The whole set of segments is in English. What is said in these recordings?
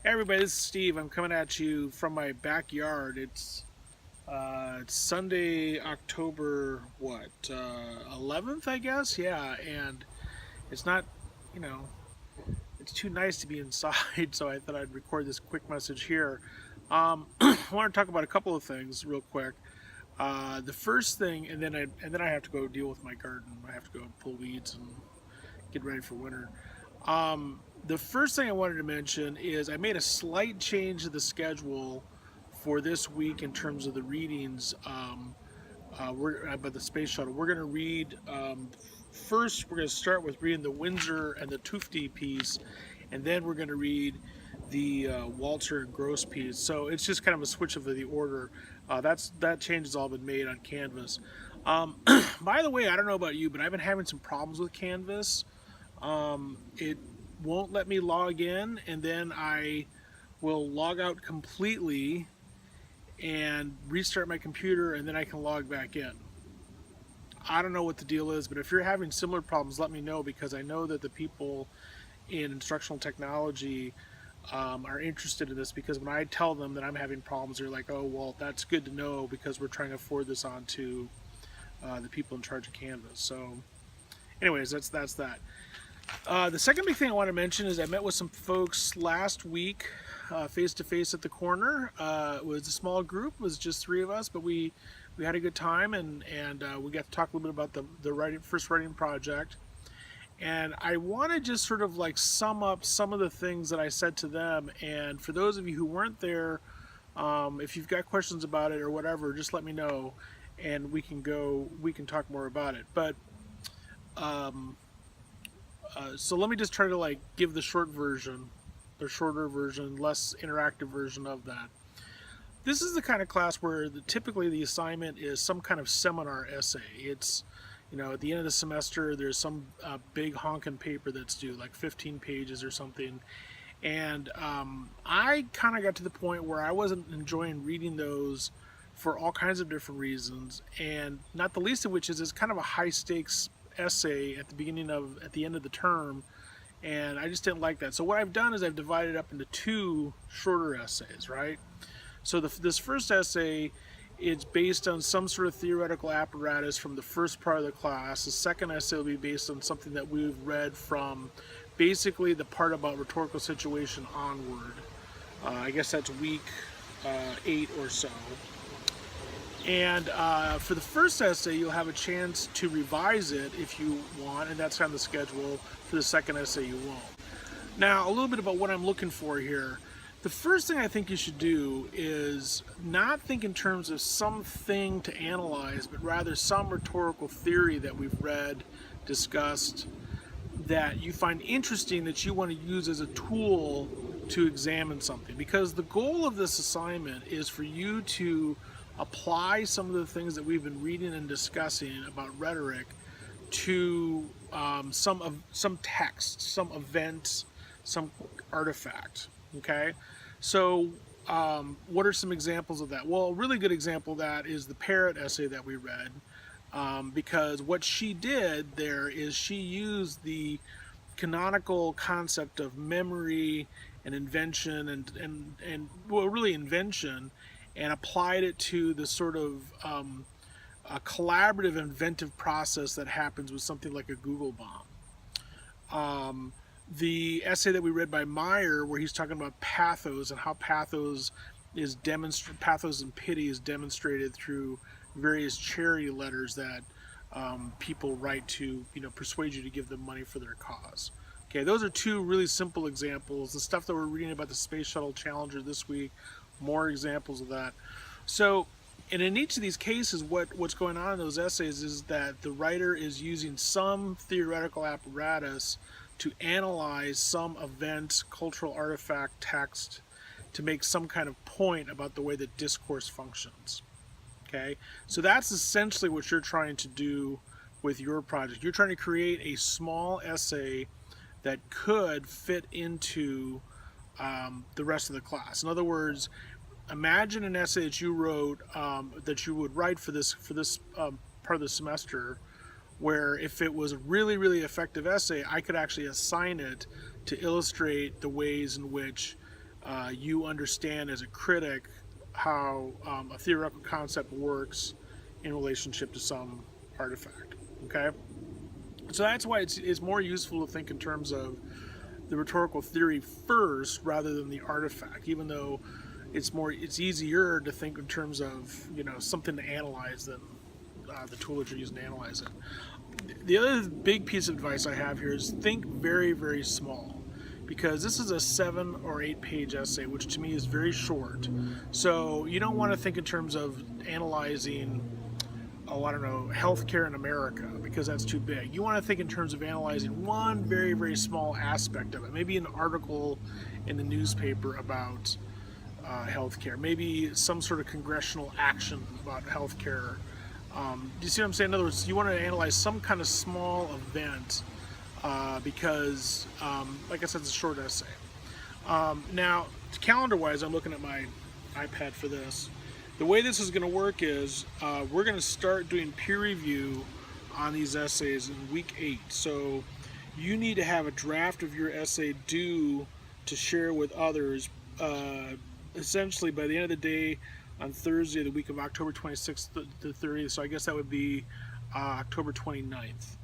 Hey everybody, this is Steve. I'm coming at you from my backyard. It's Sunday, October 11th, I guess. Yeah, and it's not, you know, it's too nice to be inside, so I thought I'd record this quick message here. I want to talk about a couple of things real quick. The first thing, and then I have to go deal with my garden. I have to go pull weeds and get ready for winter. The first thing I wanted to mention is I made a slight change to the schedule for this week in terms of the readings. About the space shuttle. We're going to read first. We're going to start with reading the Windsor and the Tufte piece, and then we're going to read the Walter and Gross piece. So it's just kind of a switch of the order. That change has all been made on Canvas. By the way, I don't know about you, but I've been having some problems with Canvas. It won't let me log in, and then I will log out completely and restart my computer, and then I can log back in. I don't know what the deal is, but if you're having similar problems, let me know, because I know that the people in instructional technology are interested in this, because when I tell them that I'm having problems, they're like, oh, well, that's good to know, because we're trying to forward this on to the people in charge of Canvas. So anyways, that's that. The second big thing I want to mention is I met with some folks last week, face to face at the corner. It was a small group, it was just three of us, but we had a good time, and we got to talk a little bit about the first writing project. And I want to just sort of like sum up some of the things that I said to them. And for those of you who weren't there, if you've got questions about it or whatever, just let me know, and we can talk more about it. But so let me just try to like give the shorter version, less interactive version of that. This is the kind of class where typically the assignment is some kind of seminar essay. It's, at the end of the semester, there's some big honking paper that's due, like 15 pages or something. And I kind of got to the point where I wasn't enjoying reading those for all kinds of different reasons, and not the least of which is it's kind of a high stakes essay at the end of the term, and I just didn't like that. So what I've done is I've divided it up into two shorter essays, right? So this first essay is based on some sort of theoretical apparatus from the first part of the class. The second essay will be based on something that we've read from basically the part about rhetorical situation onward. I guess that's week 8 or so. And for the first essay, you'll have a chance to revise it if you want, and that's on the schedule. For the second essay, you won't. Now, a little bit about what I'm looking for here. The first thing I think you should do is not think in terms of something to analyze, but rather some rhetorical theory that we've read, discussed, that you find interesting, that you want to use as a tool to examine something. Because the goal of this assignment is for you to apply some of the things that we've been reading and discussing about rhetoric to some text, some event, some artifact. Okay, so what are some examples of that? Well, a really good example of that is the Parrott essay that we read, because what she did there is she used the canonical concept of memory and invention and well, really invention, and applied it to the sort of a collaborative, inventive process that happens with something like a Google bomb. The essay that we read by Meyer, where he's talking about pathos and how pathos and pity is demonstrated through various charity letters that people write to, persuade you to give them money for their cause. Okay, those are two really simple examples. The stuff that we're reading about the Space Shuttle Challenger this week, more examples of that. So, and in each of these cases, what's going on in those essays is that the writer is using some theoretical apparatus to analyze some event, cultural artifact, text, to make some kind of point about the way that discourse functions. Okay, so that's essentially what you're trying to do with your project. You're trying to create a small essay that could fit into the rest of the class. In other words, imagine an essay that you wrote, that you would write for this part of the semester, where if it was a really, really effective essay, I could actually assign it to illustrate the ways in which you understand as a critic how a theoretical concept works in relationship to some artifact. Okay, so that's why it's more useful to think in terms of the rhetorical theory first rather than the artifact, even though it's easier to think in terms of something to analyze than the tool that you're using to analyze it. The other big piece of advice I have here is think very, very small, because this is a 7 or 8 page essay, which to me is very short. So you don't want to think in terms of analyzing, I don't know, healthcare in America, because that's too big. You want to think in terms of analyzing one very, very small aspect of it. Maybe an article in the newspaper about healthcare, maybe some sort of congressional action about healthcare. Do you see what I'm saying? In other words, you want to analyze some kind of small event because, like I said, it's a short essay. Now, calendar-wise, I'm looking at my iPad for this. The way this is going to work is we're going to start doing peer review on these essays in week 8. So you need to have a draft of your essay due to share with others essentially by the end of the day on Thursday, the week of October 26th to 30th. So I guess that would be October 29th.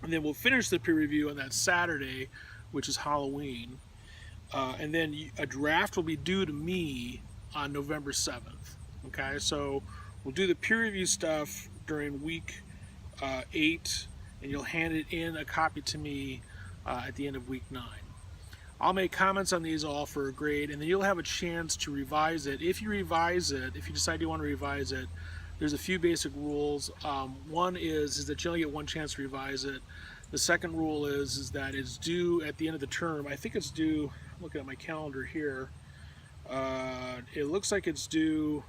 And then we'll finish the peer review on that Saturday, which is Halloween. And then a draft will be due to me on November 7th. Okay, so we'll do the peer review stuff during week 8, and you'll hand it in a copy to me at the end of week 9. I'll make comments on these all for a grade, and then you'll have a chance to revise it. If you revise it, if you decide you want to revise it, there's a few basic rules. One is that you only get one chance to revise it. The second rule is that it's due at the end of the term. I think it's due, I'm looking at my calendar here, it looks like it's due,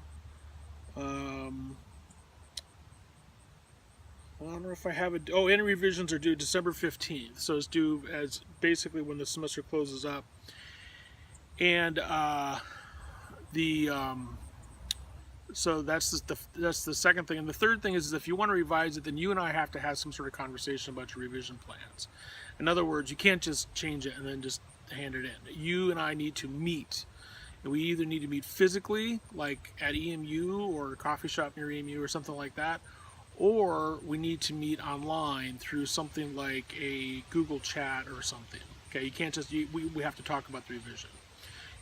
I don't know if I have it. Oh, any revisions are due December 15th. So it's due as basically when the semester closes up. And so that's the second thing. And the third thing is if you want to revise it, then you and I have to have some sort of conversation about your revision plans. In other words, you can't just change it and then just hand it in. You and I need to meet. And we either need to meet physically, like at EMU or a coffee shop near EMU or something like that, or we need to meet online through something like a Google Chat or something. Okay, you can't just, we have to talk about the revision.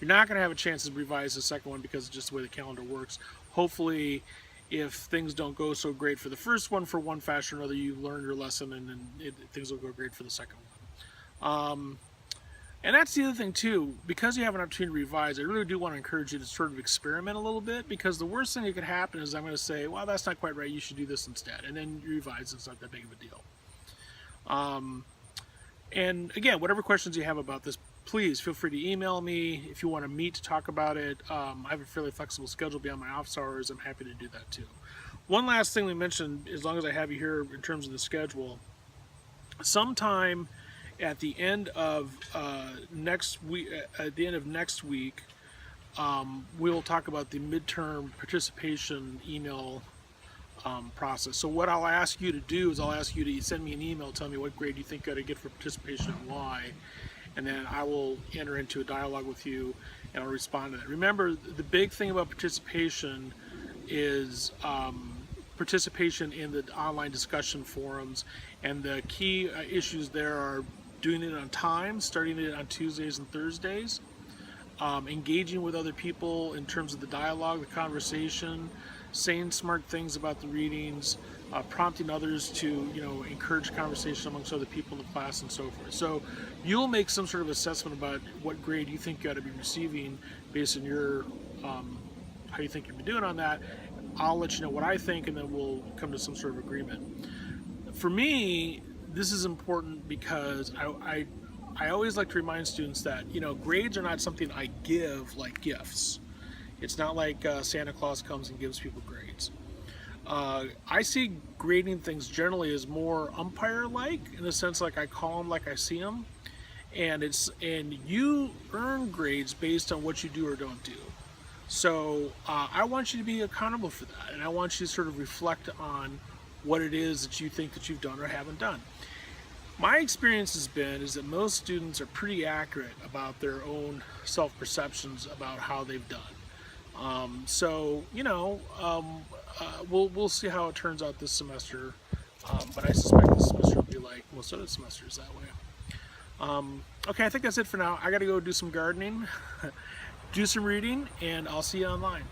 You're not going to have a chance to revise the second one because it's just the way the calendar works. Hopefully, if things don't go so great for the first one for one fashion or another, you learn your lesson and then things will go great for the second one. And that's the other thing too, because you have an opportunity to revise, I really do want to encourage you to sort of experiment a little bit, because the worst thing that could happen is I'm going to say, well, that's not quite right, you should do this instead, and then you revise, it's not that big of a deal. And again, whatever questions you have about this, please feel free to email me. If you want to meet to talk about it, I have a fairly flexible schedule beyond my office hours. I'm happy to do that too. One last thing we mentioned, as long as I have you here in terms of the schedule, sometime at the end of next week, we'll talk about the midterm participation email process. So what I'll ask you to do is I'll ask you to send me an email telling me what grade you think you ought to get for participation and why, and then I will enter into a dialogue with you and I'll respond to that. Remember, the big thing about participation is participation in the online discussion forums, and the key issues there are doing it on time, starting it on Tuesdays and Thursdays, engaging with other people in terms of the dialogue, the conversation, saying smart things about the readings, prompting others to encourage conversation amongst other people in the class and so forth. So you'll make some sort of assessment about what grade you think you ought to be receiving based on your how you think you'll be doing on that. I'll let you know what I think, and then we'll come to some sort of agreement. For me, this is important because I always like to remind students that grades are not something I give like gifts. It's not like Santa Claus comes and gives people grades. I see grading things generally as more umpire-like, in the sense like I call them like I see them, and you earn grades based on what you do or don't do. So I want you to be accountable for that, and I want you to sort of reflect on what it is that you think that you've done or haven't done. My experience has been is that most students are pretty accurate about their own self-perceptions about how they've done. So we'll see how it turns out this semester. But I suspect this semester will be like most other semesters that way. Okay, I think that's it for now. I got to go do some gardening, do some reading, and I'll see you online.